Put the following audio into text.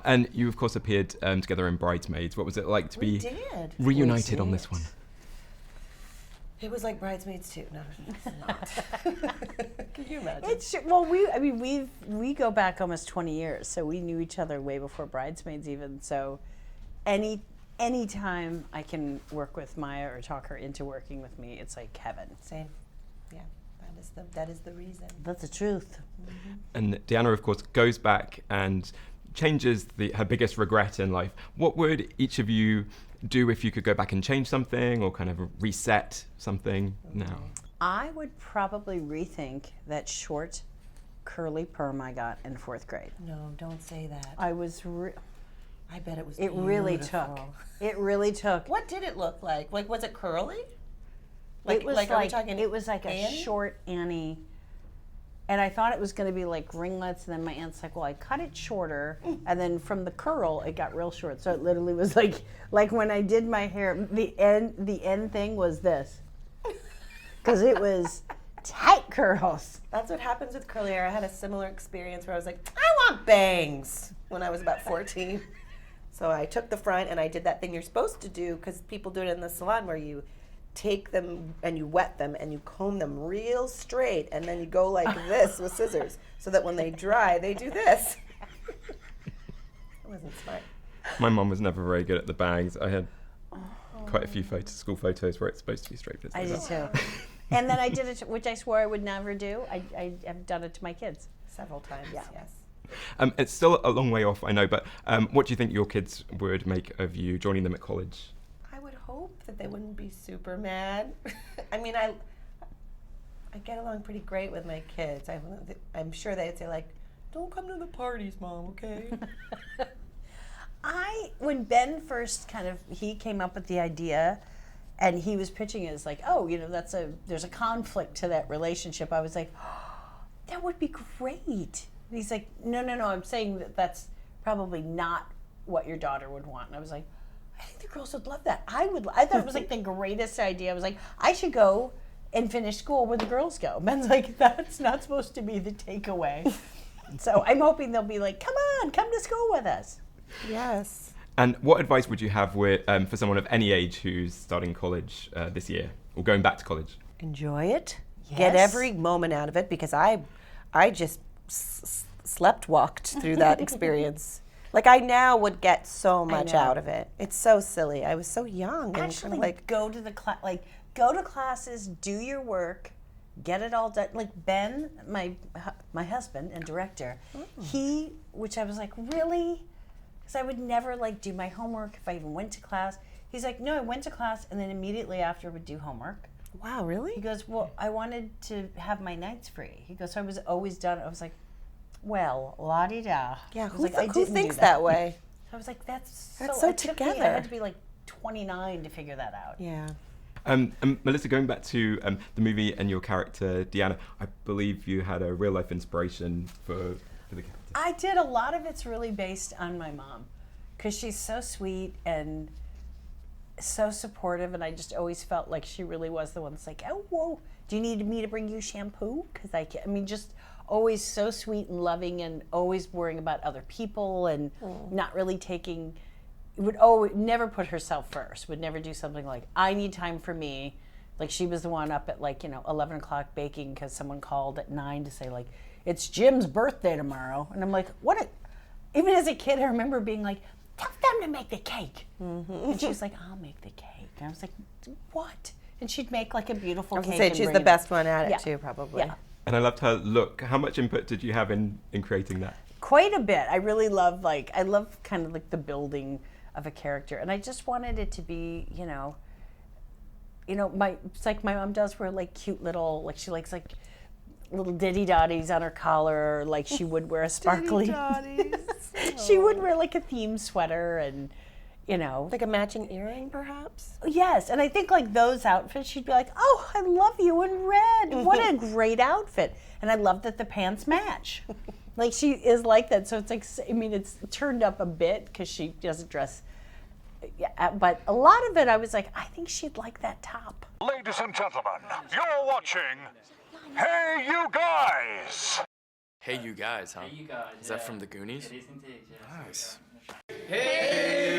And you, of course, appeared together in Bridesmaids. What was it like to be reunited on this one? It was like Bridesmaids too. No, it's not. Can you imagine? We go back almost 20 years, so we knew each other way before Bridesmaids even. So, any time I can work with Maya or talk her into working with me, it's like heaven. Same. Yeah, that is the reason. That's the truth. Mm-hmm. And Deanna, of course, goes back and changes her biggest regret in life. What would each of you do if you could go back and change something or kind of reset something now? I would probably rethink that short, curly perm I got in 4th grade. No, don't say that. I bet it was. It really took. It really took. What did it look like? Like, was it curly? It was are we talking it was like Annie? a short Annie. And I thought it was going to be like ringlets, and then my aunt's like, well, I cut it shorter, and then from the curl, it got real short. So it literally was like when I did my hair, the end thing was this. Because it was tight curls. That's what happens with curly hair. I had a similar experience where I was like, I want bangs when I was about 14. So I took the front, and I did that thing you're supposed to do, because people do it in the salon where you take them and you wet them and you comb them real straight, and then you go like this with scissors so that when they dry, they do this. I wasn't smart. My mum was never very good at the bangs. I had quite a few school photos where it's supposed to be straight. I did too. And then I did it, which I swore I would never do. I have done it to my kids. Several times, Yeah. yes. It's still a long way off, I know, but what do you think your kids would make of you joining them at college? I would hope that they wouldn't be super mad. I mean, I get along pretty great with my kids. I'm sure they'd say, like, don't come to the parties, Mom, okay? When Ben first he came up with the idea, and he was pitching it as like, oh, there's a conflict to that relationship. I was like, oh, that would be great. And he's like, no, I'm saying that's probably not what your daughter would want. And I was like, I think the girls would love that. I thought it was like the greatest idea. I was like, I should go and finish school where the girls go. Ben's like, that's not supposed to be the takeaway. So I'm hoping they'll be like, come to school with us. Yes. And what advice would you have for someone of any age who's starting college this year or going back to college? Enjoy it. Yes. Get every moment out of it, because I just walked through that experience. Like, I now would get so much out of it. It's so silly. I was so young. Actually, and go to classes, do your work, get it all done. Like Ben, my husband and director, which I was like, really? Because I would never do my homework if I even went to class. He's like, no, I went to class and then immediately after would do homework. Wow, really? He goes, well, I wanted to have my nights free. He goes, so I was always done. I was like, well, la-di-da. Yeah, who thinks that way? I was like, that's so together. I had to be 29 to figure that out. Yeah. Melissa, going back to the movie and your character, Deanna, I believe you had a real life inspiration for the character. I did. A lot of it's really based on my mom, because she's so sweet and so supportive, and I just always felt like she really was the one that's like, oh, whoa, do you need me to bring you shampoo? Because just always so sweet and loving, and always worrying about other people, and not really would never put herself first, would never do something like, I need time for me. Like, she was the one up at 11 o'clock baking because someone called at 9 to say it's Jim's birthday tomorrow. And I'm like, even as a kid, I remember being like, tell them to make the cake. Mm-hmm. And she was like, I'll make the cake. And I was like, what? And she'd make a beautiful cake. I was she's the best one at it too, probably. Yeah. And I loved her look. How much input did you have in creating that? Quite a bit. I really love kind of the building of a character. And I just wanted it to be, it's like my mom does, wear cute little, she likes little diddy dotties on her collar, like she would wear a sparkly. She would wear a theme sweater, and like a matching earring, perhaps. Yes, and I think those outfits, she'd be like, "Oh, I love you in red. What a great outfit!" And I love that the pants match. She is like that. So it's it's turned up a bit because she doesn't dress. Yeah, but a lot of it, I was like, I think she'd like that top. Ladies and gentlemen, you're watching Hey You Guys! Hey You Guys, huh? Hey, you guys. Is that from the Goonies? It is indeed, yes. Nice. Hey,